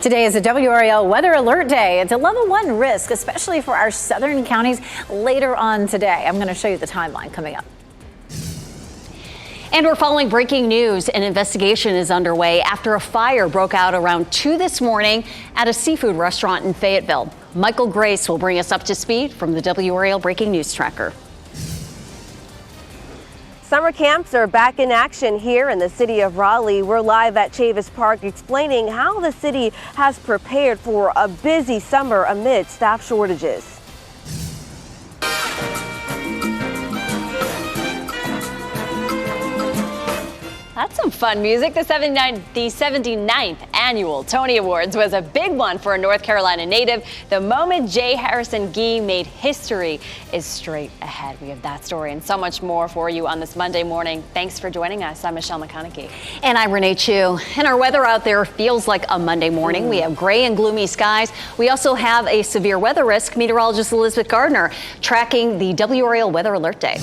Today is a WRAL weather alert day. It's a level 1 risk, especially for our southern counties later on today. I'm going to show you the timeline coming up. And we're following breaking news. An investigation is underway after a fire broke out around 2 this morning at a seafood restaurant in Fayetteville. Michael Grace will bring us up to speed from the WRAL Breaking News Tracker. Summer camps are back in action here in the city of Raleigh. We're live at Chavis Park explaining how the city has prepared for a busy summer amid staff shortages. That's some fun music. The 79th annual Tony Awards was a big one for a North Carolina native. The moment J. Harrison Gee made history is straight ahead. We have that story and so much more for you on this Monday morning. Thanks for joining us. I'm Michelle McConaughey. And I'm Renee Chu. And our weather out there feels like a Monday morning. We have gray and gloomy skies. We also have a severe weather risk. Meteorologist Elizabeth Gardner tracking the WRAL Weather Alert Day.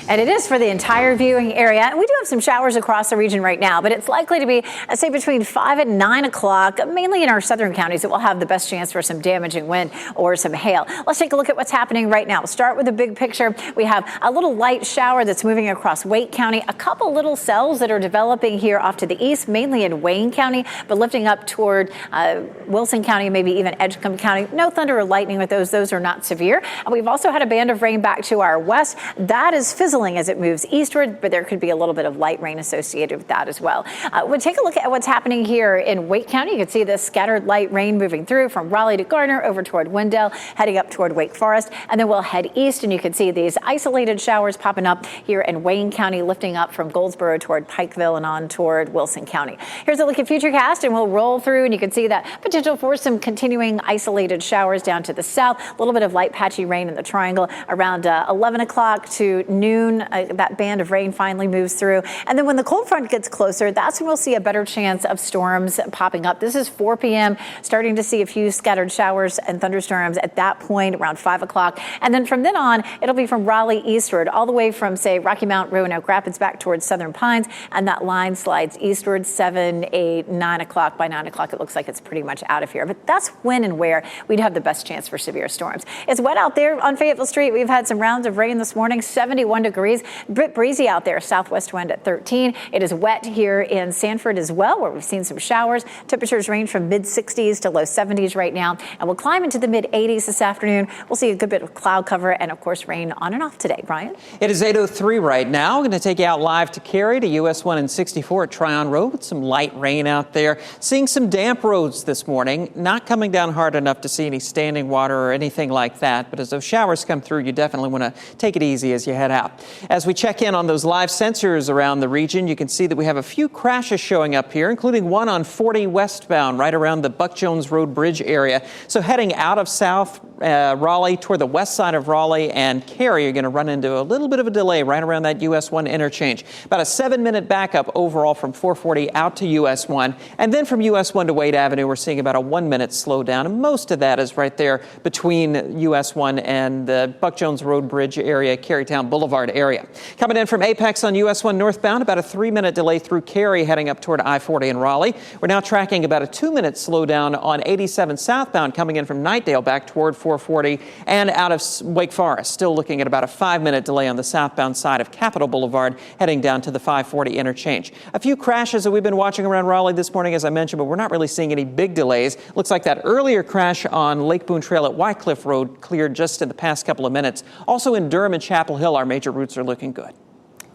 And it is for the entire viewing area. And we do have some showers across the region right now, but it's likely to be, I'd say, between 5 and 9 o'clock, mainly in our southern counties. It will have the best chance for some damaging wind or some hail. Let's take a look at what's happening right now. We'll start with the big picture. We have a little light shower that's moving across Wake County, a couple little cells that are developing here off to the east, mainly in Wayne County, but lifting up toward Wilson County, maybe even Edgecombe County. No thunder or lightning with those. Those are not severe. And we've also had a band of rain back to our west. That is fizzling as it moves eastward, but there could be a little bit of light rain associated with that as well. We'll take a look at what's happening here in Wake County. You can see this scattered light rain moving through from Raleigh to Gardner over toward Wendell, heading up toward Wake Forest, and then we'll head east, and you can see these isolated showers popping up here in Wayne County, lifting up from Goldsboro toward Pikeville and on toward Wilson County. Here's a look at Futurecast, and we'll roll through, and you can see that potential for some continuing isolated showers down to the south, a little bit of light patchy rain in the triangle around 11 o'clock to noon. That band of rain finally moves through. And then when the cold front gets closer, that's when we'll see a better chance of storms popping up. This is 4 p.m., starting to see a few scattered showers and thunderstorms at that point around 5 o'clock. And then from then on, it'll be from Raleigh eastward, all the way from, say, Rocky Mount, Roanoke Rapids back towards Southern Pines. And that line slides eastward 7, 8, 9 o'clock. By 9 o'clock, it looks like it's pretty much out of here. But that's when and where we'd have the best chance for severe storms. It's wet out there on Fayetteville Street. We've had some rounds of rain this morning, 71 degrees. Bit breezy out there, southwest wind at 13. It is wet here in Sanford as well, where we've seen some showers. Temperatures range from mid 60s to low 70s right now, and we'll climb into the mid 80s this afternoon. We'll see a good bit of cloud cover and, of course, rain on and off today. Brian? It is 8:03 right now. We're going to take you out live to Cary to US 1 and 64 at Tryon Road with some light rain out there. Seeing some damp roads this morning, not coming down hard enough to see any standing water or anything like that. But as those showers come through, you definitely want to take it easy as you head out. As we check in on those live sensors around the region, you can see that we have a few crashes showing up here, including one on 40 westbound right around the Buck Jones Road Bridge area. So heading out of South Raleigh toward the west side of Raleigh and Cary, you're going to run into a little bit of a delay right around that US 1 interchange. About a 7-minute backup overall from 440 out to US 1. And then from US 1 to Wade Avenue, we're seeing about a 1-minute slowdown. And most of that is right there between US 1 and the Buck Jones Road Bridge area, Carytown Boulevard area. Coming in from Apex on US 1 northbound, about a 3-minute delay through Cary heading up toward I-40 in Raleigh. We're now tracking about a 2-minute slowdown on 87 southbound coming in from Knightdale back toward 440 and out of Wake Forest. Still looking at about a 5-minute delay on the southbound side of Capitol Boulevard heading down to the 540 interchange. A few crashes that we've been watching around Raleigh this morning, as I mentioned, but we're not really seeing any big delays. Looks like that earlier crash on Lake Boone Trail at Wycliffe Road cleared just in the past couple of minutes. Also in Durham and Chapel Hill, our major routes are looking good.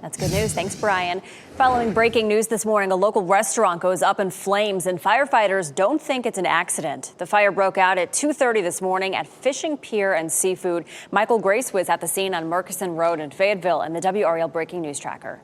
That's good news. Thanks, Brian. Following breaking news this morning, a local restaurant goes up in flames, and firefighters don't think it's an accident. The fire broke out at 2:30 this morning at Fishing Pier and Seafood. Michael Grace was at the scene on Murkison Road in Fayetteville in the WRAL Breaking News Tracker.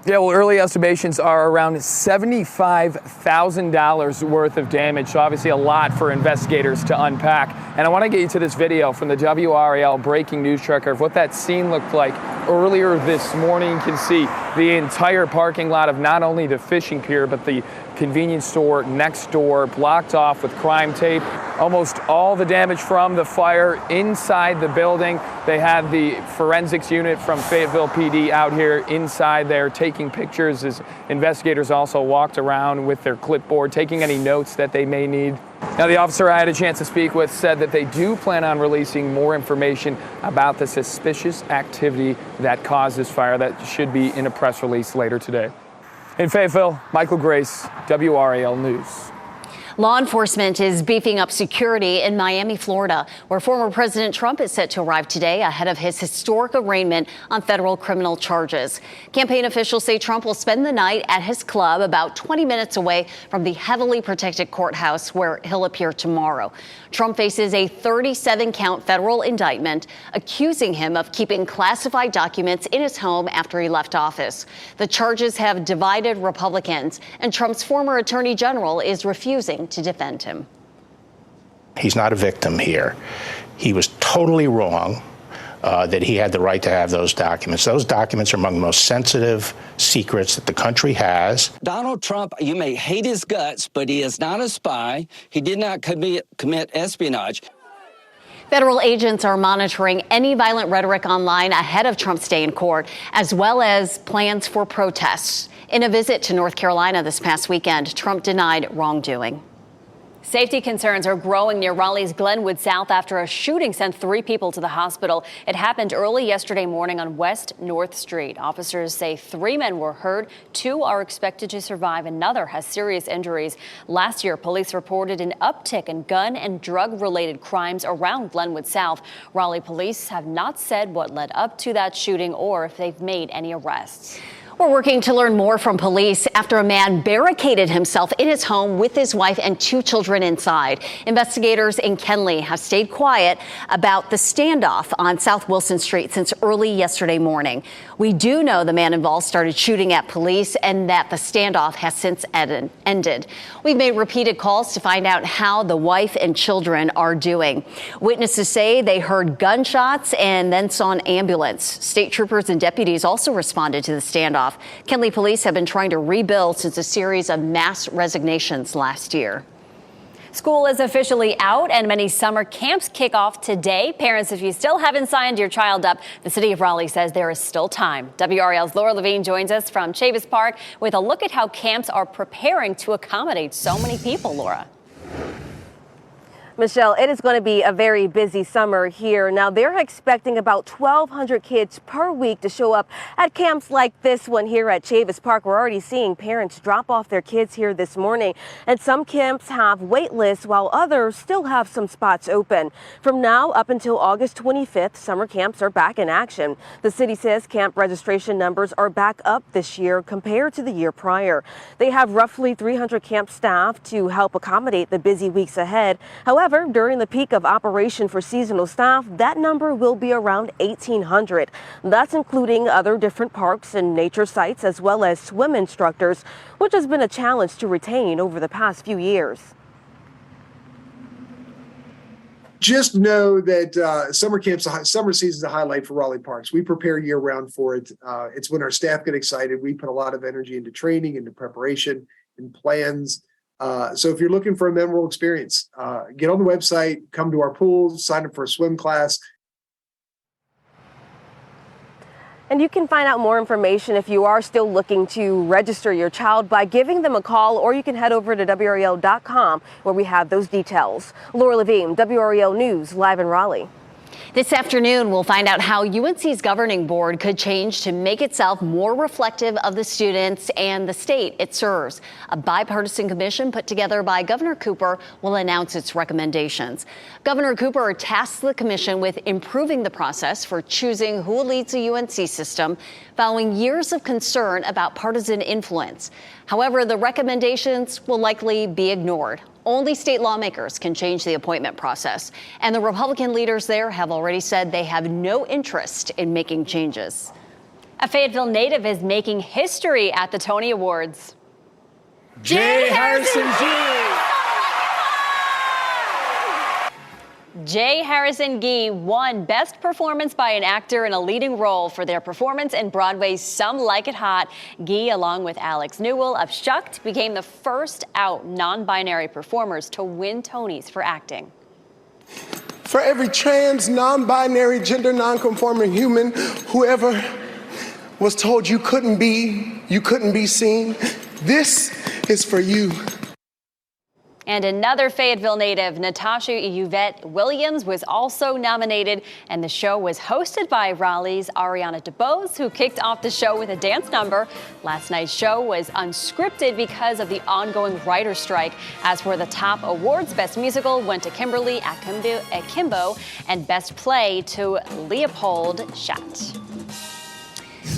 Yeah, well, early estimations are around $75,000 worth of damage, so obviously a lot for investigators to unpack. And I want to get you to this video from the WRAL Breaking News Tracker of what that scene looked like earlier this morning. You can see the entire parking lot of not only the fishing pier, but the convenience store next door blocked off with crime tape. Almost all the damage from the fire inside the building. They had the forensics unit from Fayetteville PD out here inside there taking pictures as investigators also walked around with their clipboard, taking any notes that they may need. Now, the officer I had a chance to speak with said that they do plan on releasing more information about the suspicious activity that caused this fire. That should be in a press release later today. In Fayetteville, Michael Grace, WRAL News. Law enforcement is beefing up security in Miami, Florida, where former President Trump is set to arrive today ahead of his historic arraignment on federal criminal charges. Campaign officials say Trump will spend the night at his club about 20 minutes away from the heavily protected courthouse where he'll appear tomorrow. Trump faces a 37-count federal indictment accusing him of keeping classified documents in his home after he left office. The charges have divided Republicans, and Trump's former attorney general is refusing to defend him. He's not a victim here. He was totally wrong that he had the right to have those documents. Those documents are among the most sensitive secrets that the country has. Donald Trump, you may hate his guts, but he is not a spy. He did not commit espionage. Federal agents are monitoring any violent rhetoric online ahead of Trump's day in court, as well as plans for protests. In a visit to North Carolina this past weekend, Trump denied wrongdoing. Safety concerns are growing near Raleigh's Glenwood South after a shooting sent 3 people to the hospital. It happened early yesterday morning on West North Street. Officers say 3 men were hurt. 2 are expected to survive. Another has serious injuries. Last year, police reported an uptick in gun and drug-related crimes around Glenwood South. Raleigh police have not said what led up to that shooting or if they've made any arrests. We're working to learn more from police after a man barricaded himself in his home with his wife and 2 children inside. Investigators in Kenly have stayed quiet about the standoff on South Wilson Street since early yesterday morning. We do know the man involved started shooting at police and that the standoff has since ended. We've made repeated calls to find out how the wife and children are doing. Witnesses say they heard gunshots and then saw an ambulance. State troopers and deputies also responded to the standoff. Kenly police have been trying to rebuild since a series of mass resignations last year. School is officially out and many summer camps kick off today. Parents, if you still haven't signed your child up, the city of Raleigh says there is still time. WRAL's Laura Levine joins us from Chavis Park with a look at how camps are preparing to accommodate so many people, Laura. Michelle, it is going to be a very busy summer here. Now, they're expecting about 1,200 kids per week to show up at camps like this one here at Chavis Park. We're already seeing parents drop off their kids here this morning. And some camps have wait lists while others still have some spots open. From now up until August 25th, summer camps are back in action. The city says camp registration numbers are back up this year compared to the year prior. They have roughly 300 camp staff to help accommodate the busy weeks ahead. However, during the peak of operation for seasonal staff, that number will be around 1,800. That's including other different parks and nature sites, as well as swim instructors, which has been a challenge to retain over the past few years. Just know that summer season is a highlight for Raleigh Parks. We prepare year round for it. It's when our staff get excited. We put a lot of energy into training, into preparation, and plans. So if you're looking for a memorable experience, get on the website, come to our pools, sign up for a swim class. And you can find out more information if you are still looking to register your child by giving them a call, or you can head over to WRAL.com where we have those details. Laura Levine, WRAL News, live in Raleigh. This afternoon, we'll find out how UNC's governing board could change to make itself more reflective of the students and the state it serves. A bipartisan commission put together by Governor Cooper will announce its recommendations. Governor Cooper tasked the commission with improving the process for choosing who leads the UNC system following years of concern about partisan influence. However, the recommendations will likely be ignored. Only state lawmakers can change the appointment process, and the Republican leaders there have already said they have no interest in making changes. A Fayetteville native is making history at the Tony Awards. Jay Harrison Jr. J. Harrison Ghee won Best Performance by an Actor in a Leading Role for their performance in Broadway's Some Like It Hot. Ghee, along with Alex Newell of Shucked, became the first out non-binary performers to win Tonys for acting. For every trans, non-binary, gender non-conforming human, whoever was told you couldn't be seen, this is for you. And another Fayetteville native, Natasha Yvette Williams, was also nominated, and the show was hosted by Raleigh's Ariana DeBose, who kicked off the show with a dance number. Last night's show was unscripted because of the ongoing writer's strike. As for the top awards, Best Musical went to Kimberly Akimbo, and Best Play to Leopold Schatt.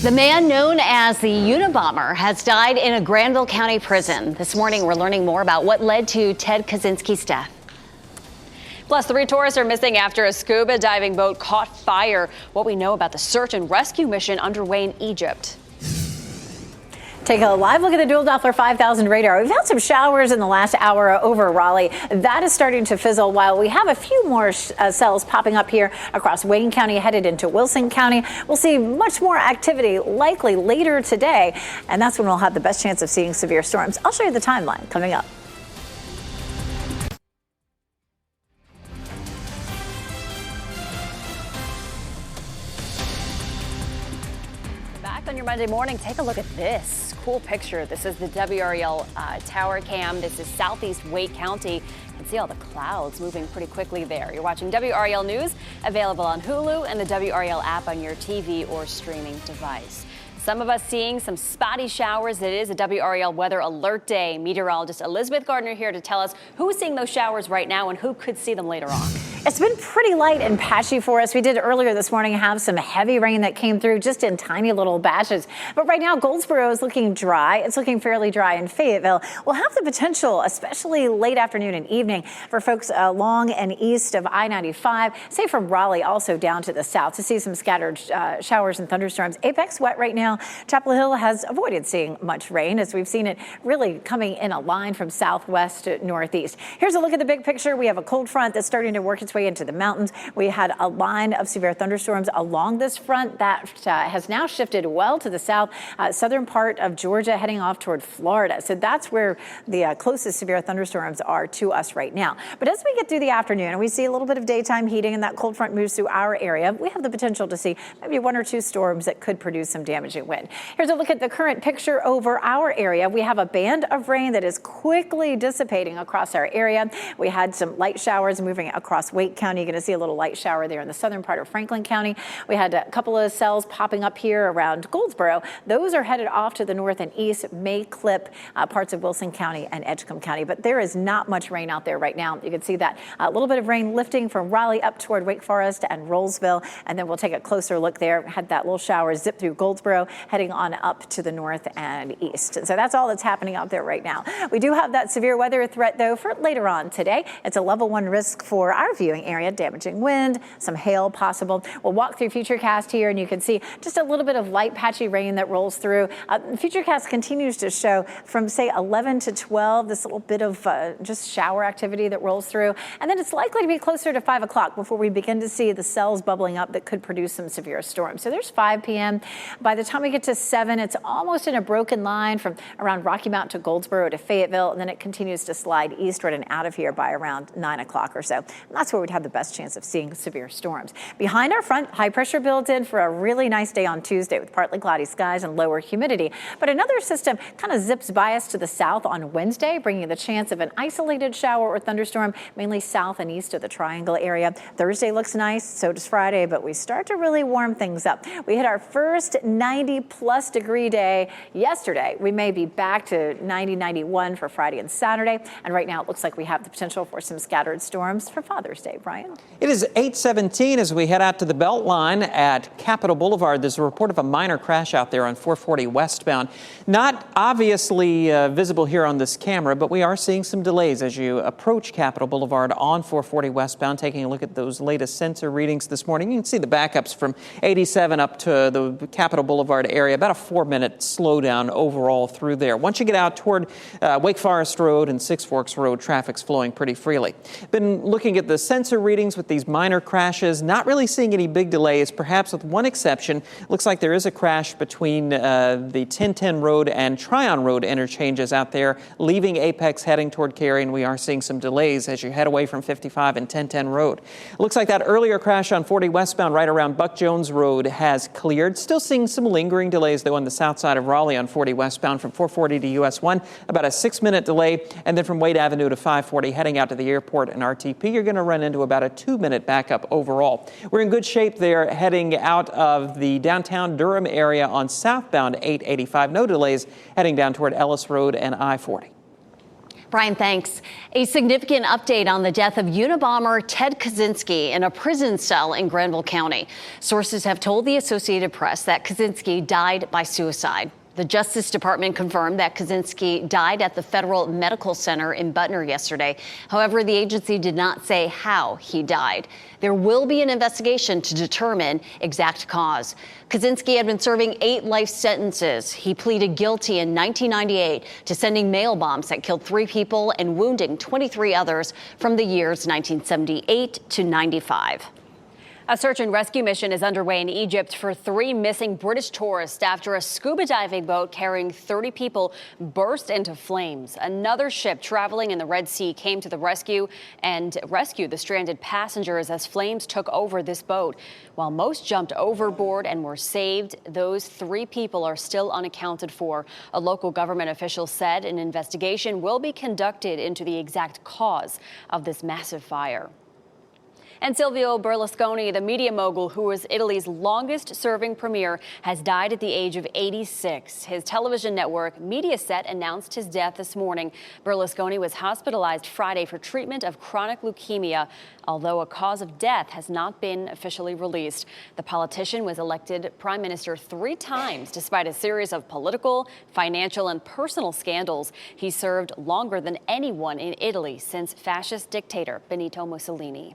The man known as the Unabomber has died in a Granville County prison. This morning, we're learning more about what led to Ted Kaczynski's death. Plus, 3 tourists are missing after a scuba diving boat caught fire. What we know about the search and rescue mission underway in Egypt. Take a live look at the dual Doppler 5000 radar. We've had some showers in the last hour over Raleigh. That is starting to fizzle while we have a few more cells popping up here across Wayne County headed into Wilson County. We'll see much more activity likely later today, and that's when we'll have the best chance of seeing severe storms. I'll show you the timeline coming up. On your Monday morning, take a look at this cool picture. This is the WRAL tower cam. This is southeast Wake County. You can see all the clouds moving pretty quickly there. You're watching WRAL News, available on Hulu and the WRAL app on your TV or streaming device. Some of us seeing some spotty showers. It is a WRAL weather alert day. Meteorologist Elizabeth Gardner here to tell us who's seeing those showers right now and who could see them later on. It's been pretty light and patchy for us. We did earlier this morning have some heavy rain that came through just in tiny little batches. But right now, Goldsboro is looking dry. It's looking fairly dry in Fayetteville. We'll have the potential, especially late afternoon and evening, for folks along and east of I-95, say from Raleigh also down to the south, to see some scattered showers and thunderstorms. Apex wet right now. Chapel Hill has avoided seeing much rain as we've seen it really coming in a line from southwest to northeast. Here's a look at the big picture. We have a cold front that's starting to work its way into the mountains. We had a line of severe thunderstorms along this front that has now shifted well to the south, southern part of Georgia, heading off toward Florida. So that's where the closest severe thunderstorms are to us right now. But as we get through the afternoon and we see a little bit of daytime heating and that cold front moves through our area, we have the potential to see maybe 1 or 2 storms that could produce some damaging wind. Here's a look at the current picture over our area. We have a band of rain that is quickly dissipating across our area. We had some light showers moving across Wake County. You're going to see a little light shower there in the southern part of Franklin County. We had a couple of cells popping up here around Goldsboro. Those are headed off to the north and east, may clip parts of Wilson County and Edgecombe County. But there is not much rain out there right now. You can see that a little bit of rain lifting from Raleigh up toward Wake Forest and Rollsville. And then we'll take a closer look there. Had that little shower zip through Goldsboro, heading on up to the north and east. So that's all that's happening out there right now. We do have that severe weather threat, though, for later on today. It's a level 1 risk for our viewing area, damaging wind, some hail possible. We'll walk through Futurecast here, and you can see just a little bit of light patchy rain that rolls through. Futurecast continues to show from, say, 11 to 12, this little bit of just shower activity that rolls through. And then it's likely to be closer to 5 o'clock before we begin to see the cells bubbling up that could produce some severe storms. So there's 5 p.m. By the time we get to 7, it's almost in a broken line from around Rocky Mount to Goldsboro to Fayetteville, and then it continues to slide eastward and out of here by around 9 o'clock or so. And that's where we'd have the best chance of seeing severe storms. Behind our front, high pressure built in for a really nice day on Tuesday with partly cloudy skies and lower humidity. But another system kind of zips by us to the south on Wednesday, bringing the chance of an isolated shower or thunderstorm, mainly south and east of the Triangle area. Thursday looks nice, so does Friday, but we start to really warm things up. We hit our first 90-plus degree day yesterday. We may be back to 90, 91 for Friday and Saturday. And right now it looks like we have the potential for some scattered storms for Father's Day. Brian? It is 8:17 as we head out to the Beltline at Capitol Boulevard. There's a report of a minor crash out there on 440 westbound. Not obviously visible here on this camera, but we are seeing some delays as you approach Capitol Boulevard on 440 westbound. Taking a look at those latest sensor readings this morning, you can see the backups from 87 up to the Capitol Boulevard Boulevard area, about a 4-minute slowdown overall through there. Once you get out toward Wake Forest Road and Six Forks Road, traffic's flowing pretty freely. Been looking at the sensor readings with these minor crashes, not really seeing any big delays, perhaps with one exception. Looks like there is a crash between the 1010 Road and Tryon Road interchanges out there, leaving Apex heading toward Cary, and we are seeing some delays as you head away from 55 and 1010 Road. Looks like that earlier crash on 40 westbound right around Buck Jones Road has cleared. Still seeing some lingering delays, though, on the south side of Raleigh on 40 westbound from 440 to US 1, about a 6-minute delay. And then from Wade Avenue to 540 heading out to the airport and RTP, you're going to run into about a 2-minute backup overall. We're in good shape there heading out of the downtown Durham area on southbound 885. No delays heading down toward Ellis Road and I-40. Brian, thanks. A significant update on the death of Unabomber Ted Kaczynski in a prison cell in Granville County. Sources have told the Associated Press that Kaczynski died by suicide. The Justice Department confirmed that Kaczynski died at the Federal Medical Center in Butner yesterday. However, the agency did not say how he died. There will be an investigation to determine exact cause. Kaczynski had been serving 8 life sentences. He pleaded guilty in 1998 to sending mail bombs that killed 3 people and wounding 23 others from the years 1978 to 95. A search and rescue mission is underway in Egypt for 3 missing British tourists after a scuba diving boat carrying 30 people burst into flames. Another ship traveling in the Red Sea came to the rescue and rescued the stranded passengers as flames took over this boat. While most jumped overboard and were saved, those 3 people are still unaccounted for. A local government official said an investigation will be conducted into the exact cause of this massive fire. And Silvio Berlusconi, the media mogul who was Italy's longest-serving premier, has died at the age of 86. His television network, Mediaset, announced his death this morning. Berlusconi was hospitalized Friday for treatment of chronic leukemia, although a cause of death has not been officially released. The politician was elected prime minister 3 times, despite a series of political, financial, and personal scandals. He served longer than anyone in Italy since fascist dictator Benito Mussolini.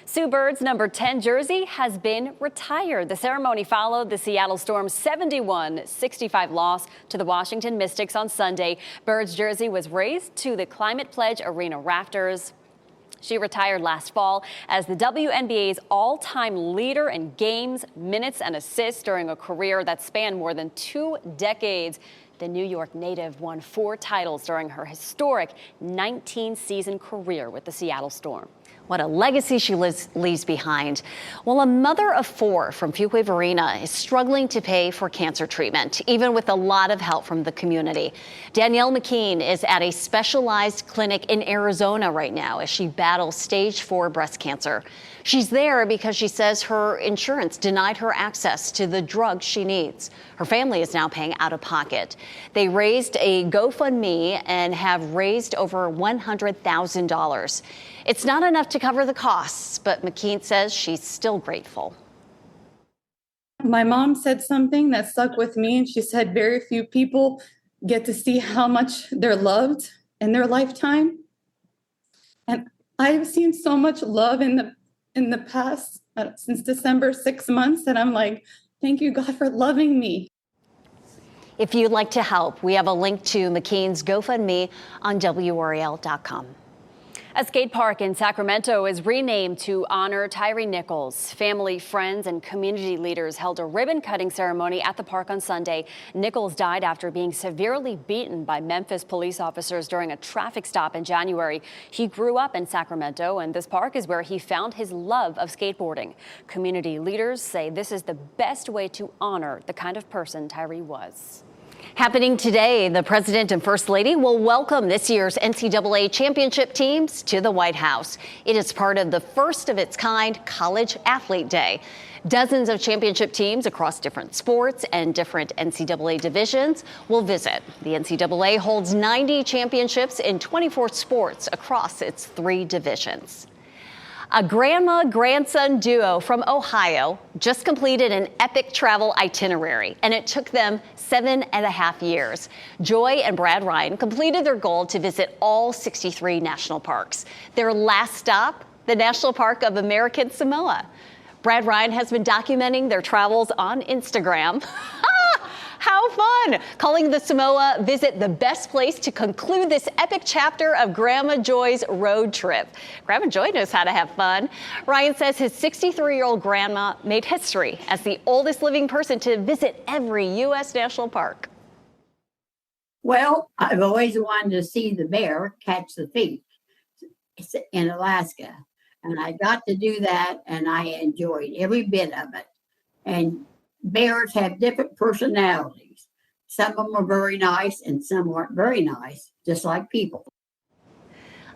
Sue Bird's number 10 jersey has been retired. The ceremony followed the Seattle Storm's 71-65 loss to the Washington Mystics on Sunday. Bird's jersey was raised to the Climate Pledge Arena rafters. She retired last fall as the WNBA's all-time leader in games, minutes, and assists during a career that spanned more than 2 decades. The New York native won 4 titles during her historic 19-season career with the Seattle Storm. What a legacy she leaves behind. Well, a mother of 4 from Fuquay-Varina is struggling to pay for cancer treatment, even with a lot of help from the community. Danielle McKean is at a specialized clinic in Arizona right now as she battles stage 4 breast cancer. She's there because she says her insurance denied her access to the drugs she needs. Her family is now paying out of pocket. They raised a GoFundMe and have raised over $100,000. It's not enough to cover the costs, but McKean says she's still grateful. My mom said something that stuck with me, and she said very few people get to see how much they're loved in their lifetime. And I've seen so much love in the past, since December, 6 months, and I'm like, thank you, God, for loving me. If you'd like to help, we have a link to McKean's GoFundMe on WRAL.com. A skate park in Sacramento is renamed to honor Tyree Nichols. Family, friends, and community leaders held a ribbon-cutting ceremony at the park on Sunday. Nichols died after being severely beaten by Memphis police officers during a traffic stop in January. He grew up in Sacramento, and this park is where he found his love of skateboarding. Community leaders say this is the best way to honor the kind of person Tyree was. Happening today, the President and First Lady will welcome this year's NCAA championship teams to the White House. It is part of the first of its kind College Athlete Day. Dozens of championship teams across different sports and different NCAA divisions will visit. The NCAA holds 90 championships in 24 sports across its 3 divisions. A grandma-grandson duo from Ohio just completed an epic travel itinerary, and it took them 7.5 years. Joy and Brad Ryan completed their goal to visit all 63 national parks. Their last stop, the National Park of American Samoa. Brad Ryan has been documenting their travels on Instagram. How fun! Calling the Samoa visit the best place to conclude this epic chapter of Grandma Joy's road trip. Grandma Joy knows how to have fun. Ryan says his 63-year-old grandma made history as the oldest living person to visit every U.S. national park. Well, I've always wanted to see the bear catch the thief in Alaska. And I got to do that, and I enjoyed every bit of it. And bears have different personalities. Some of them are very nice, and some aren't very nice, just like people.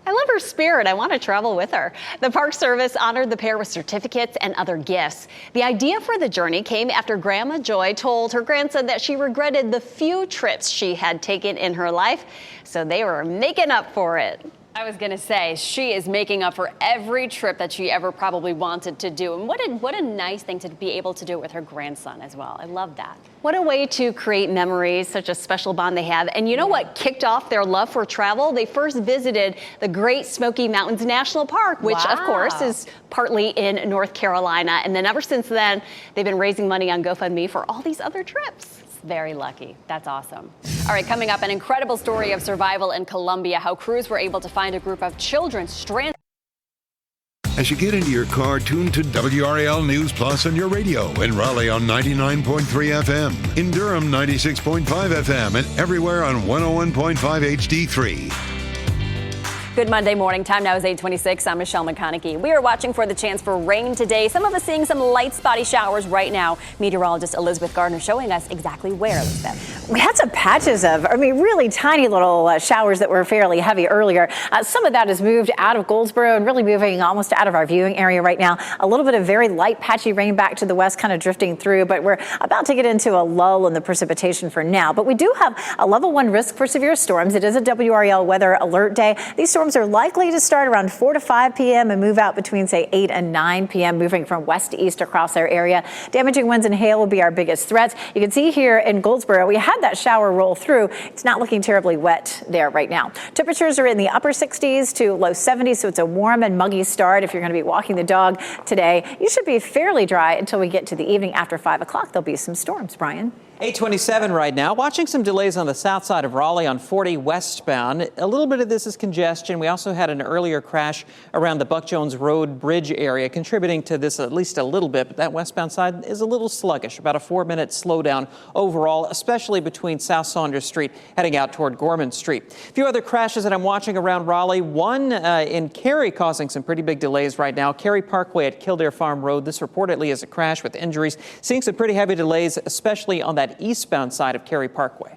I love her spirit. I want to travel with her. The Park Service honored the pair with certificates and other gifts. The idea for the journey came after Grandma Joy told her grandson that she regretted the few trips she had taken in her life, so they were making up for it. I was going to say, she is making up for every trip that she ever probably wanted to do. And what a nice thing to be able to do it with her grandson as well. I love that. What a way to create memories, such a special bond they have. And you know what kicked off their love for travel? They first visited the Great Smoky Mountains National Park, which of course is partly in North Carolina. And then ever since then, they've been raising money on GoFundMe for all these other trips. Very lucky. That's awesome. All right, coming up, an incredible story of survival in Colombia, how crews were able to find a group of children stranded. As you get into your car, tune to WRAL News Plus on your radio. In Raleigh on 99.3 FM. In Durham, 96.5 FM. And everywhere on 101.5 HD3. Good Monday morning. Time now is 8:26. I'm Michelle McConaughey. We are watching for the chance for rain today. Some of us seeing some light spotty showers right now. Meteorologist Elizabeth Gardner showing us exactly where, Elizabeth. We had some patches of, really tiny little showers that were fairly heavy earlier. Some of that has moved out of Goldsboro and really moving almost out of our viewing area right now. A little bit of very light patchy rain back to the west kind of drifting through, but we're about to get into a lull in the precipitation for now. But we do have a level 1 risk for severe storms. It is a WRAL weather alert day. These storms are likely to start around 4 to 5 p.m. and move out between, say, 8 and 9 p.m., moving from west to east across our area. Damaging winds and hail will be our biggest threats. You can see here in Goldsboro, we had that shower roll through. It's not looking terribly wet there right now. Temperatures are in the upper 60s to low 70s, so it's a warm and muggy start. If you're going to be walking the dog today, you should be fairly dry until we get to the evening. After 5 o'clock, there'll be some storms. Brian? 827 right now. Watching some delays on the south side of Raleigh on 40 westbound. A little bit of this is congestion. We also had an earlier crash around the Buck Jones Road Bridge area, contributing to this at least a little bit. But that westbound side is a little sluggish, about a 4-minute slowdown overall, especially between South Saunders Street heading out toward Gorman Street. A few other crashes that I'm watching around Raleigh. One in Cary causing some pretty big delays right now. Cary Parkway at Kildare Farm Road. This reportedly is a crash with injuries. Seeing some pretty heavy delays, especially on that eastbound side of Cary Parkway.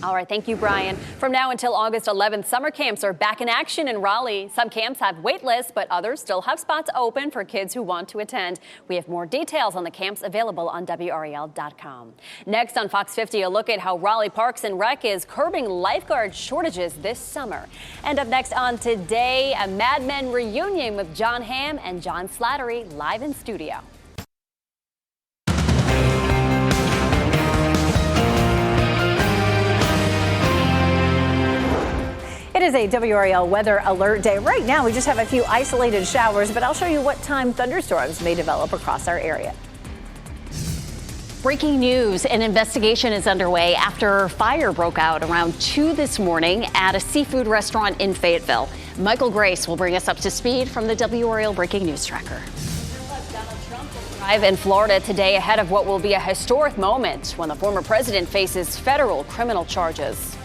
All right, thank you, Brian. From now until August 11th, summer camps are back in action in Raleigh. Some camps have wait lists, but others still have spots open for kids who want to attend. We have more details on the camps available on WRAL.com. Next on Fox 50, a look at how Raleigh Parks and Rec is curbing lifeguard shortages this summer. And up next on Today, a Mad Men reunion with John Hamm and John Slattery live in studio. It is a WRAL weather alert day. Right now, we just have a few isolated showers, but I'll show you what time thunderstorms may develop across our area. Breaking news, an investigation is underway after fire broke out around 2 this morning at a seafood restaurant in Fayetteville. Michael Grace will bring us up to speed from the WRAL Breaking News Tracker. Live in Florida today ahead of what will be a historic moment when the former president faces federal criminal charges.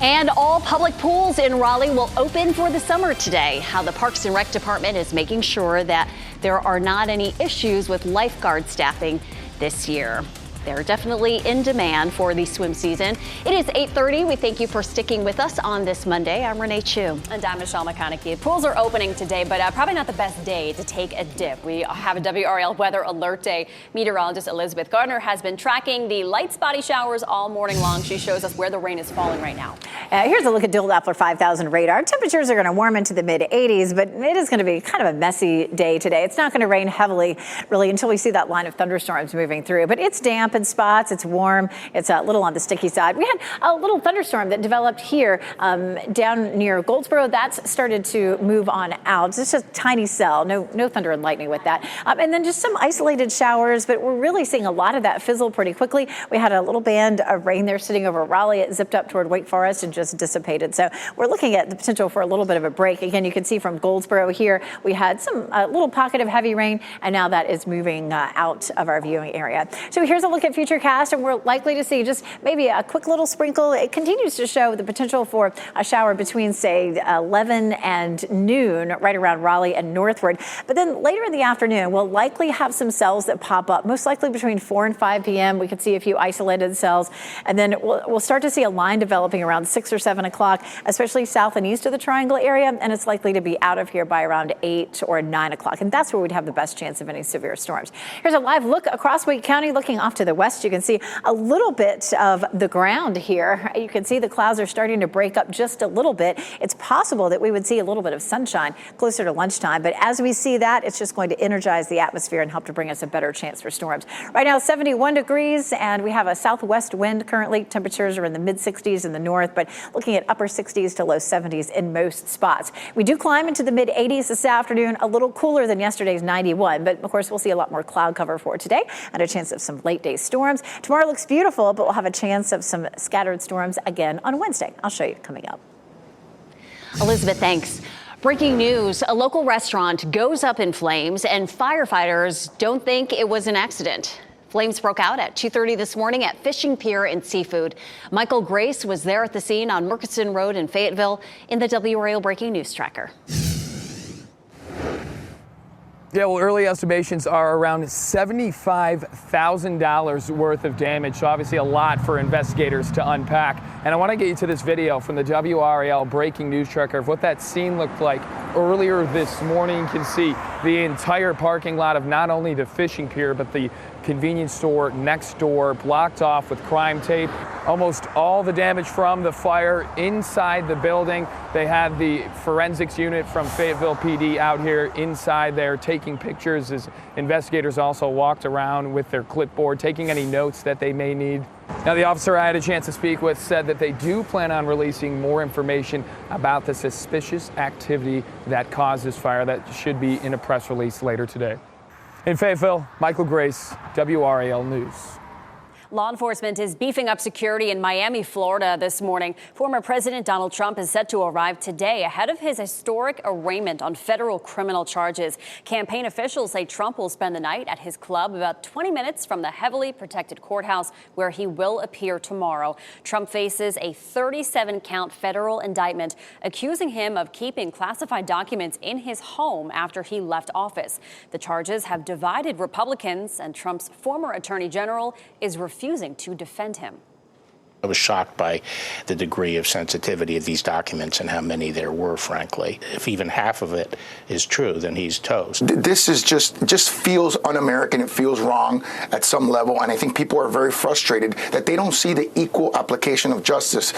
And all public pools in Raleigh will open for the summer today. How the Parks and Rec Department is making sure that there are not any issues with lifeguard staffing this year. They're definitely in demand for the swim season. It is 8:30. We thank you for sticking with us on this Monday. I'm Renee Chu. And I'm Michelle McConaughey. Pools are opening today, but probably not the best day to take a dip. We have a WRAL weather alert day. Meteorologist Elizabeth Gardner has been tracking the light spotty showers all morning long. She shows us where the rain is falling right now. Here's a look at Doppler 5000 radar. Temperatures are going to warm into the mid 80s, but it is going to be kind of a messy day today. It's not going to rain heavily really until we see that line of thunderstorms moving through, but it's damp. damp in spots. It's warm. It's a little on the sticky side. We had a little thunderstorm that developed here down near Goldsboro. That's started to move on out. It's just a tiny cell. No thunder and lightning with that. And then just some isolated showers, but we're really seeing a lot of that fizzle pretty quickly. We had a little band of rain there sitting over Raleigh. It zipped up toward Wake Forest and just dissipated. So we're looking at the potential for a little bit of a break. Again, you can see from Goldsboro here, we had some little pocket of heavy rain, and now that is moving out of our viewing area. So here's a look at Futurecast, and we're likely to see just maybe a quick little sprinkle. It continues to show the potential for a shower between, say, 11 and noon, right around Raleigh and northward. But then later in the afternoon, we'll likely have some cells that pop up, most likely between 4 and 5 p.m. We could see a few isolated cells, and then we'll start to see a line developing around 6 or 7 o'clock, especially south and east of the Triangle area, and it's likely to be out of here by around 8 or 9 o'clock, and that's where we'd have the best chance of any severe storms. Here's a live look across Wake County, looking off to the west. You can see a little bit of the ground here. You can see the clouds are starting to break up just a little bit. It's possible that we would see a little bit of sunshine closer to lunchtime, but as we see that, it's just going to energize the atmosphere and help to bring us a better chance for storms. Right now, 71 degrees, and we have a southwest wind currently. Temperatures are in the mid-60s in the north, but looking at upper 60s to low 70s in most spots. We do climb into the mid-80s this afternoon, a little cooler than yesterday's 91, but of course we'll see a lot more cloud cover for today and a chance of some late day storms. Tomorrow looks beautiful, but we'll have a chance of some scattered storms again on Wednesday. I'll show you coming up. Elizabeth, thanks. Breaking news, a local restaurant goes up in flames and firefighters don't think it was an accident. Flames broke out at 2:30 this morning at Fishing Pier and Seafood. Michael Grace was there at the scene on Murchison Road in Fayetteville in the WRAL Breaking News Tracker. Yeah, well, early estimations are around $75,000 worth of damage, so obviously a lot for investigators to unpack. And I want to get you to this video from the WRAL Breaking News Tracker of what that scene looked like earlier this morning. You can see the entire parking lot of not only the fishing pier, but the convenience store next door blocked off with crime tape. Almost all the damage from the fire inside the building. They had the forensics unit from Fayetteville PD out here inside there taking pictures as investigators also walked around with their clipboard, taking any notes that they may need. Now, the officer I had a chance to speak with said that they do plan on releasing more information about the suspicious activity that caused this fire. That should be in a press release later today. In Fayetteville, Michael Grace, WRAL News. Law enforcement is beefing up security in Miami, Florida this morning. Former President Donald Trump is set to arrive today ahead of his historic arraignment on federal criminal charges. Campaign officials say Trump will spend the night at his club about 20 minutes from the heavily protected courthouse where he will appear tomorrow. Trump faces a 37-count federal indictment accusing him of keeping classified documents in his home after he left office. The charges have divided Republicans, and Trump's former attorney general is refusing to defend him. I was shocked by the degree of sensitivity of these documents and how many there were, frankly. If even half of it is true, then he's toast. This is just feels un-American. It feels wrong at some level, and I think people are very frustrated that they don't see the equal application of justice.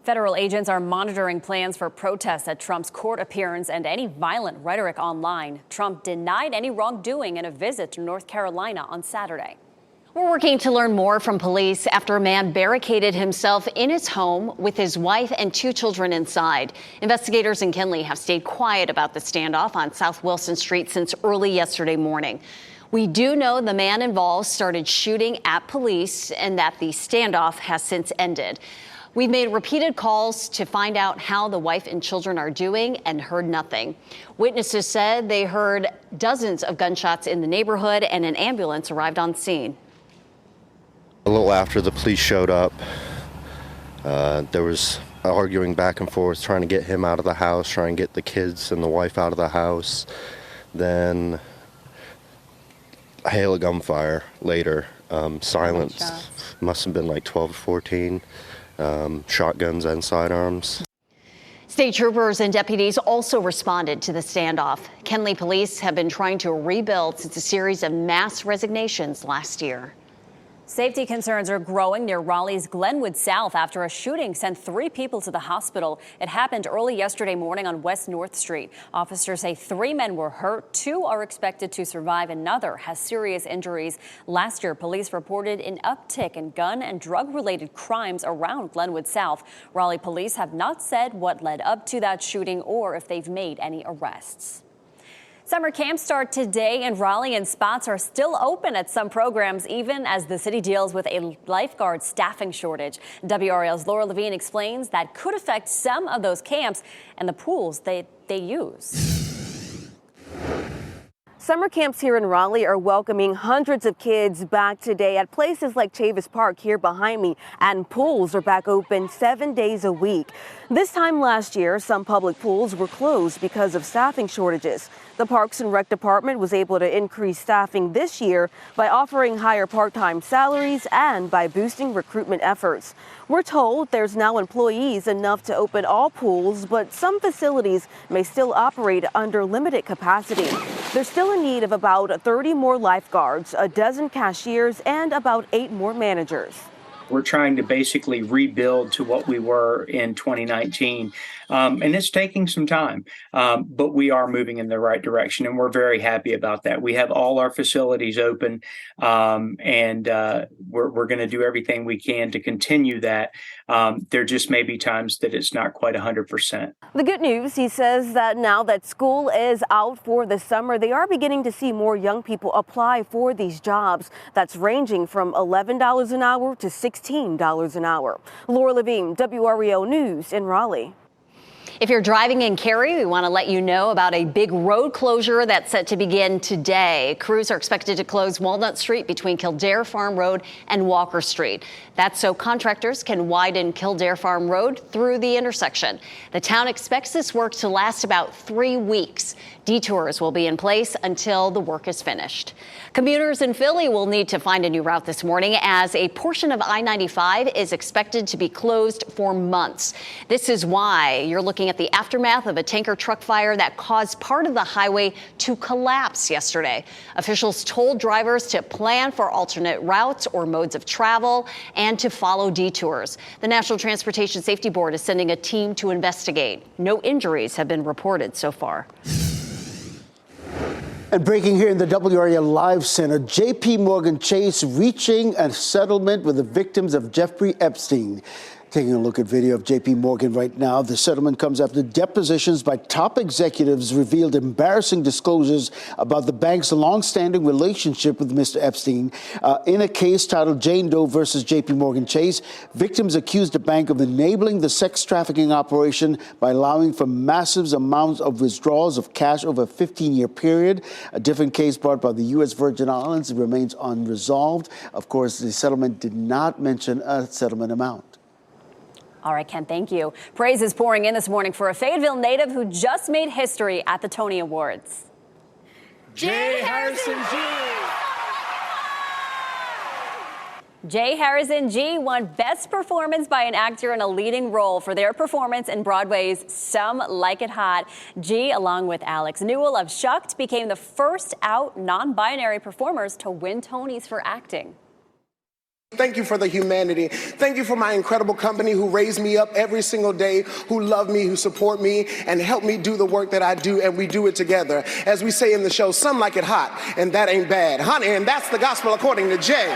Federal agents are monitoring plans for protests at Trump's court appearance and any violent rhetoric online. Trump denied any wrongdoing in a visit to North Carolina on Saturday. We're working to learn more from police after a man barricaded himself in his home with his wife and 2 children inside. Investigators in Kenly have stayed quiet about the standoff on South Wilson Street since early yesterday morning. We do know the man involved started shooting at police and that the standoff has since ended. We've made repeated calls to find out how the wife and children are doing and heard nothing. Witnesses said they heard dozens of gunshots in the neighborhood and an ambulance arrived on scene. A little after the police showed up, there was arguing back and forth, trying to get him out of the house, trying to get the kids and the wife out of the house. Then a hail of gunfire later, silence. Must have been like 12 to 14, shotguns and sidearms. State troopers and deputies also responded to the standoff. Kenly police have been trying to rebuild since a series of mass resignations last year. Safety concerns are growing near Raleigh's Glenwood South after a shooting sent 3 people to the hospital. It happened early yesterday morning on West North Street. Officers say 3 men were hurt. 2 are expected to survive. Another has serious injuries. Last year, police reported an uptick in gun and drug-related crimes around Glenwood South. Raleigh police have not said what led up to that shooting or if they've made any arrests. Summer camps start today in Raleigh, and spots are still open at some programs, even as the city deals with a lifeguard staffing shortage. WRAL's Laura Levine explains that could affect some of those camps and the pools they use. Summer camps here in Raleigh are welcoming hundreds of kids back today at places like Chavis Park here behind me, and pools are back open 7 days a week. This time last year, some public pools were closed because of staffing shortages. The Parks and Rec Department was able to increase staffing this year by offering higher part-time salaries and by boosting recruitment efforts. We're told there's now employees enough to open all pools, but some facilities may still operate under limited capacity. There's still a need of about 30 more lifeguards, a dozen cashiers, and about 8 more managers. We're trying to basically rebuild to what we were in 2019. And it's taking some time, but we are moving in the right direction, and we're very happy about that. We have all our facilities open, and we're going to do everything we can to continue that. There just may be times that it's not quite 100%. The good news, he says, that now that school is out for the summer, they are beginning to see more young people apply for these jobs. That's ranging from $11 an hour to $16 an hour. Laura Levine, WRAL News in Raleigh. If you're driving in Cary, we want to let you know about a big road closure that's set to begin today. Crews are expected to close Walnut Street between Kildare Farm Road and Walker Street. That's so contractors can widen Kildare Farm Road through the intersection. The town expects this work to last about 3 weeks. Detours will be in place until the work is finished. Commuters in Philly will need to find a new route this morning as a portion of I-95 is expected to be closed for months. This is why you're looking at the aftermath of a tanker truck fire that caused part of the highway to collapse yesterday. Officials told drivers to plan for alternate routes or modes of travel and to follow detours. The National Transportation Safety Board is sending a team to investigate. No injuries have been reported so far. And breaking here in the WRAL Live Center, J.P. Morgan Chase reaching a settlement with the victims of Jeffrey Epstein. Taking a look at video of J.P. Morgan right now. The settlement comes after depositions by top executives revealed embarrassing disclosures about the bank's long-standing relationship with Mr. Epstein. In a case titled Jane Doe versus J.P. Morgan Chase, victims accused the bank of enabling the sex trafficking operation by allowing for massive amounts of withdrawals of cash over a 15-year period. A different case brought by the U.S. Virgin Islands remains unresolved. Of course, the settlement did not mention a settlement amount. All right, Ken, thank you. Praise is pouring in this morning for a Fayetteville native who just made history at the Tony Awards. Jay Harrison G. Jay Harrison G won Best Performance by an Actor in a Leading Role for their performance in Broadway's Some Like It Hot. G, along with Alex Newell of Shucked, became the first out non-binary performers to win Tonys for acting. Thank you for the humanity. Thank you for my incredible company who raise me up every single day, who love me, who support me, and help me do the work that I do, and we do it together. As we say in the show, some like it hot, and that ain't bad. Honey, and that's the gospel according to Jay.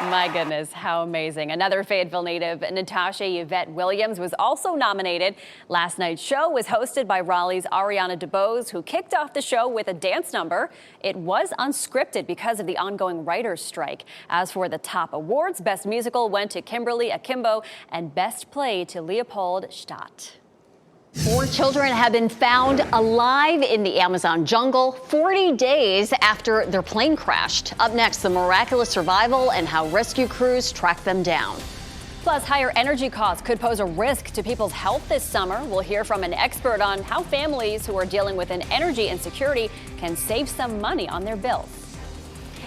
My goodness, how amazing. Another Fayetteville native, Natasha Yvette Williams, was also nominated. Last night's show was hosted by Raleigh's Ariana DeBose, who kicked off the show with a dance number. It was unscripted because of the ongoing writer's strike. As for the top awards, Best Musical went to Kimberly Akimbo and Best Play to Leopold Stadt. 4 children have been found alive in the Amazon jungle 40 days after their plane crashed. Up next, the miraculous survival and how rescue crews track them down. Plus, higher energy costs could pose a risk to people's health this summer. We'll hear from an expert on how families who are dealing with an energy insecurity can save some money on their bills.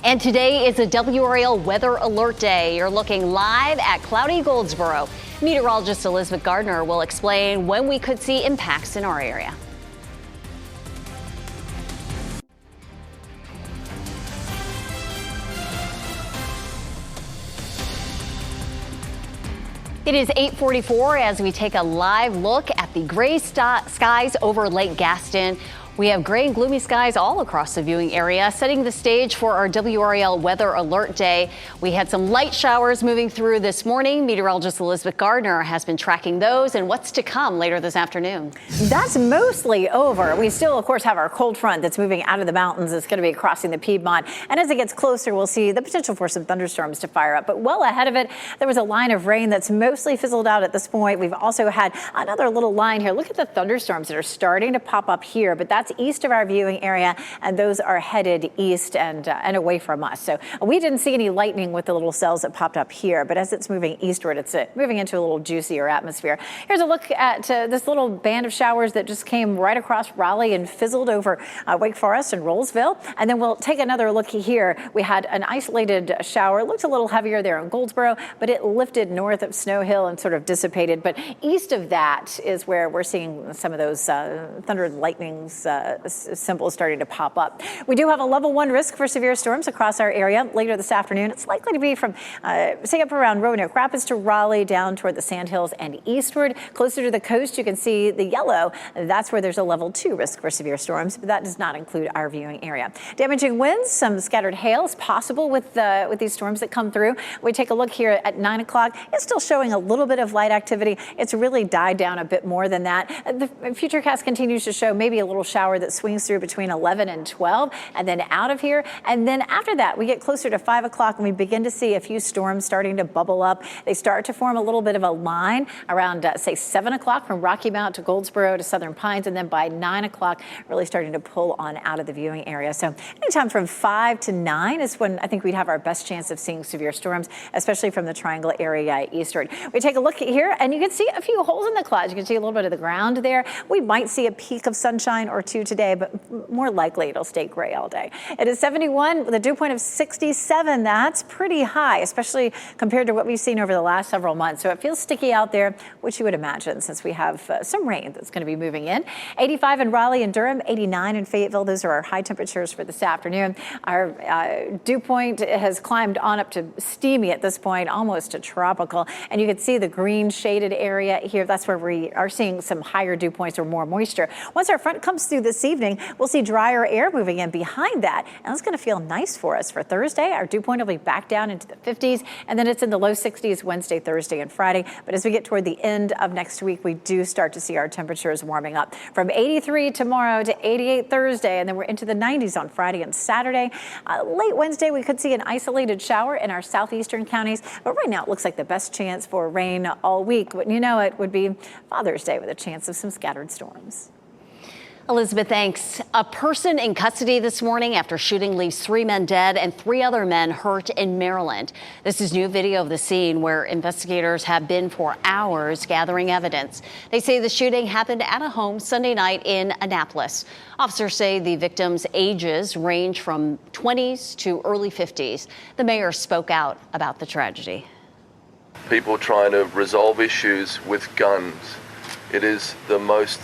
And today is a WRAL Weather Alert Day. You're looking live at cloudy Goldsboro. Meteorologist Elizabeth Gardner will explain when we could see impacts in our area. It is 8:44 as we take a live look at the gray skies over Lake Gaston. We have gray and gloomy skies all across the viewing area, setting the stage for our WRAL Weather Alert Day. We had some light showers moving through this morning. Meteorologist Elizabeth Gardner has been tracking those and what's to come later this afternoon. That's mostly over. We still, of course, have our cold front that's moving out of the mountains. It's going to be crossing the Piedmont. And as it gets closer, we'll see the potential for some thunderstorms to fire up. But well ahead of it, there was a line of rain that's mostly fizzled out at this point. We've also had another little line here. Look at the thunderstorms that are starting to pop up here, but that's east of our viewing area, and those are headed east and away from us. So we didn't see any lightning with the little cells that popped up here, but as it's moving eastward, it's moving into a little juicier atmosphere. Here's a look at this little band of showers that just came right across Raleigh and fizzled over Wake Forest and Rollsville. And then we'll take another look here. We had an isolated shower. It looked a little heavier there in Goldsboro, but it lifted north of Snow Hill and sort of dissipated. But east of that is where we're seeing some of those thunder and lightnings symbols starting to pop up. We do have a level 1 risk for severe storms across our area later this afternoon. It's likely to be from, say, up around Roanoke Rapids to Raleigh, down toward the Sandhills and eastward. Closer to the coast, you can see the yellow. That's where there's a level 2 risk for severe storms, but that does not include our viewing area. Damaging winds, some scattered hail is possible with these storms that come through. We take a look here at 9 o'clock. It's still showing a little bit of light activity. It's really died down a bit more than that. The Futurecast continues to show maybe a little shower that swings through between 11 and 12 and then out of here. And then after that, we get closer to 5 o'clock and we begin to see a few storms starting to bubble up. They start to form a little bit of a line around, say, 7 o'clock from Rocky Mount to Goldsboro to Southern Pines. And then by 9 o'clock, really starting to pull on out of the viewing area. So anytime from 5 to 9 is when I think we'd have our best chance of seeing severe storms, especially from the Triangle area eastward. We take a look here and you can see a few holes in the clouds. You can see a little bit of the ground there. We might see a peak of sunshine or two today, but more likely it'll stay gray all day. It is 71 with a dew point of 67. That's pretty high, especially compared to what we've seen over the last several months. So it feels sticky out there, which you would imagine since we have some rain that's going to be moving in. 85 in Raleigh and Durham, 89 in Fayetteville. Those are our high temperatures for this afternoon. Our dew point has climbed on up to steamy at this point, almost to tropical. And you can see the green shaded area here. That's where we are seeing some higher dew points or more moisture. Once our front comes through this evening, we'll see drier air moving in behind that, and it's going to feel nice for us for Thursday. Our dew point will be back down into the 50s, and then it's in the low 60s Wednesday, Thursday, and Friday. But as we get toward the end of next week, we do start to see our temperatures warming up from 83 tomorrow to 88 Thursday, and then we're into the 90s on Friday and Saturday. Late Wednesday, we could see an isolated shower in our southeastern counties, but right now it looks like the best chance for rain all week. But you know, it would be Father's Day with a chance of some scattered storms. Elizabeth, thanks. A person in custody this morning after shooting leaves 3 men dead and 3 other men hurt in Maryland. This is new video of the scene where investigators have been for hours gathering evidence. They say the shooting happened at a home Sunday night in Annapolis. Officers say the victims' ages range from 20s to early 50s. The mayor spoke out about the tragedy. People trying to resolve issues with guns. It is the most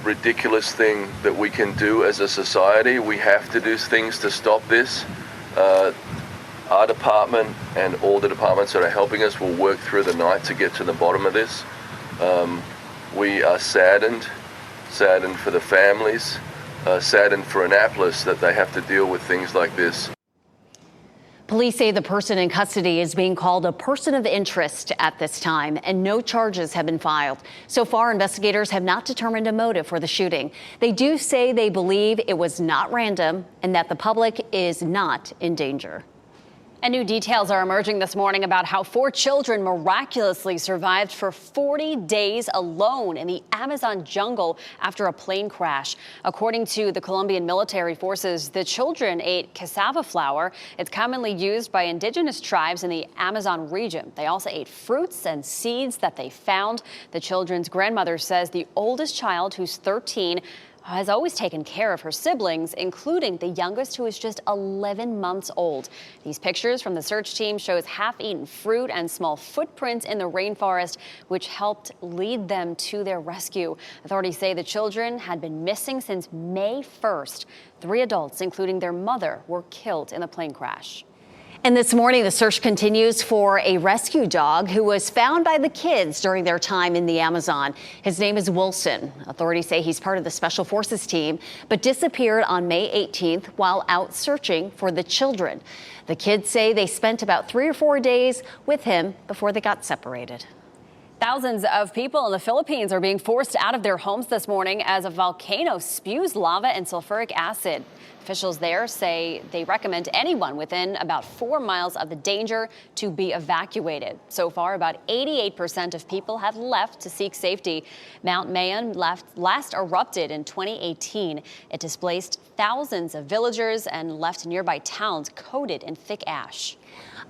ridiculous thing that we can do as a society. We have to do things to stop this. Our department and all the departments that are helping us will work through the night to get to the bottom of this. We are saddened for the families, saddened for Annapolis that they have to deal with things like this. Police say the person in custody is being called a person of interest at this time, and no charges have been filed. So far, investigators have not determined a motive for the shooting. They do say they believe it was not random and that the public is not in danger. And new details are emerging this morning about how 4 children miraculously survived for 40 days alone in the Amazon jungle after a plane crash. According to the Colombian military forces, the children ate cassava flour. It's commonly used by indigenous tribes in the Amazon region. They also ate fruits and seeds that they found. The children's grandmother says the oldest child, who's 13, has always taken care of her siblings, including the youngest, who is just 11 months old. These pictures from the search team shows half-eaten fruit and small footprints in the rainforest, which helped lead them to their rescue. Authorities say the children had been missing since May 1st. 3 adults, including their mother, were killed in the plane crash. And this morning, the search continues for a rescue dog who was found by the kids during their time in the Amazon. His name is Wilson. Authorities say he's part of the Special Forces team, but disappeared on May 18th while out searching for the children. The kids say they spent about 3 or 4 days with him before they got separated. Thousands of people in the Philippines are being forced out of their homes this morning as a volcano spews lava and sulfuric acid. Officials there say they recommend anyone within about 4 miles of the danger to be evacuated. So far, about 88% of people have left to seek safety. Mount Mayon last erupted in 2018. It displaced thousands of villagers and left nearby towns coated in thick ash.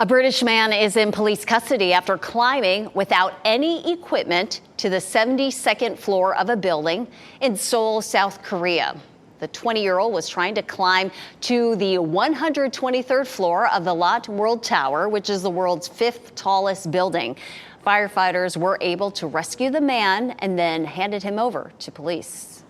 A British man is in police custody after climbing without any equipment to the 72nd floor of a building in Seoul, South Korea. The 20-year-old was trying to climb to the 123rd floor of the Lot World Tower, which is the world's 5th tallest building. Firefighters were able to rescue the man and then handed him over to police.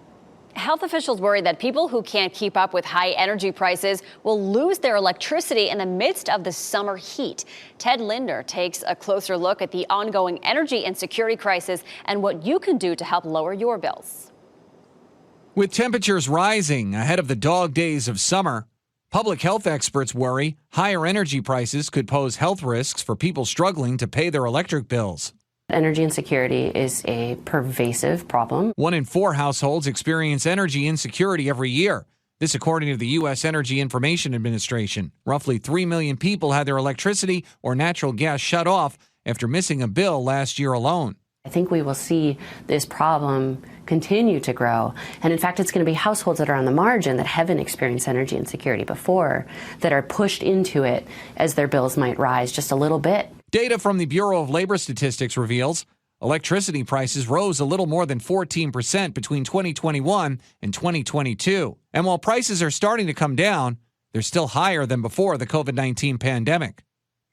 Health officials worry that people who can't keep up with high energy prices will lose their electricity in the midst of the summer heat. Ted Linder takes a closer look at the ongoing energy insecurity crisis and what you can do to help lower your bills. With temperatures rising ahead of the dog days of summer, public health experts worry higher energy prices could pose health risks for people struggling to pay their electric bills. Energy insecurity is a pervasive problem. 1 in 4 households experience energy insecurity every year. This according to the U.S. Energy Information Administration. Roughly 3 million people had their electricity or natural gas shut off after missing a bill last year alone. I think we will see this problem continue to grow. And in fact, it's going to be households that are on the margin that haven't experienced energy insecurity before that are pushed into it as their bills might rise just a little bit. Data from the Bureau of Labor Statistics reveals electricity prices rose a little more than 14% between 2021 and 2022. And while prices are starting to come down, they're still higher than before the COVID-19 pandemic.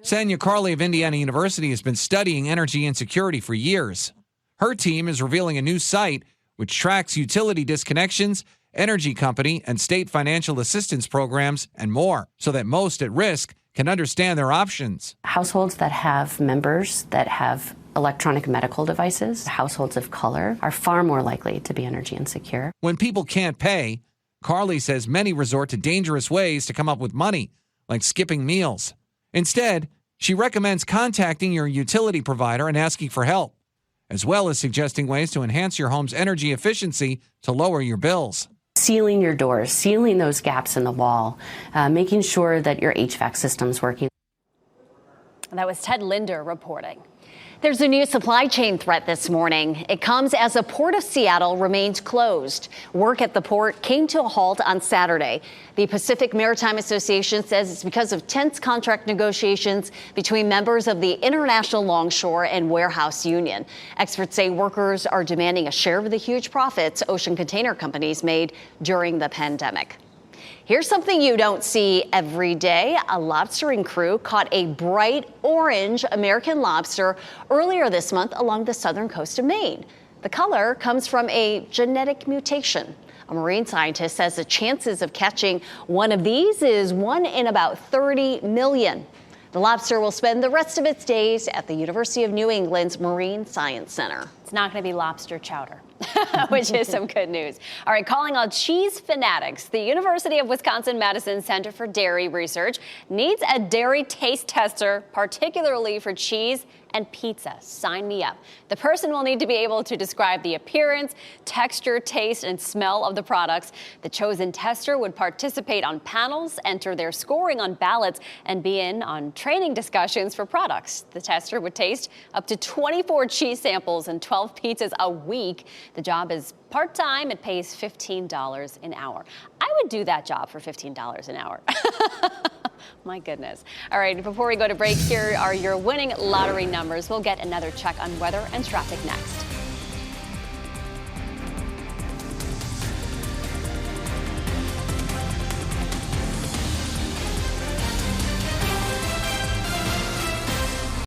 Sanya Carley of Indiana University has been studying energy insecurity for years. Her team is revealing a new site which tracks utility disconnections, energy company and state financial assistance programs, and more, so that most at risk can understand their options. Households that have members that have electronic medical devices, households of color, are far more likely to be energy insecure. When people can't pay, Carley says many resort to dangerous ways to come up with money, like skipping meals. Instead, she recommends contacting your utility provider and asking for help, as well as suggesting ways to enhance your home's energy efficiency to lower your bills. Sealing your doors, sealing those gaps in the wall, making sure that your HVAC system's working. That was Ted Linder reporting. There's a new supply chain threat this morning. It comes as the Port of Seattle remains closed. Work at the port came to a halt on Saturday. The Pacific Maritime Association says it's because of tense contract negotiations between members of the International Longshore and Warehouse Union. Experts say workers are demanding a share of the huge profits ocean container companies made during the pandemic. Here's something you don't see every day. A lobstering crew caught a bright orange American lobster earlier this month along the southern coast of Maine. The color comes from a genetic mutation. A marine scientist says the chances of catching one of these is 1 in about 30 million. The lobster will spend the rest of its days at the University of New England's Marine Science Center. It's not going to be lobster chowder, which is some good news. All right, calling all cheese fanatics, the University of Wisconsin-Madison Center for Dairy Research needs a dairy taste tester, particularly for cheese and pizza. Sign me up. The person will need to be able to describe the appearance, texture, taste, and smell of the products. The chosen tester would participate on panels, enter their scoring on ballots, and be in on training discussions for products. The tester would taste up to 24 cheese samples and 12 pizzas a week. The job is part-time. It pays $15 an hour. I would do that job for $15 an hour. My goodness. All right, before we go to break, here are your winning lottery numbers. We'll get another check on weather and traffic next.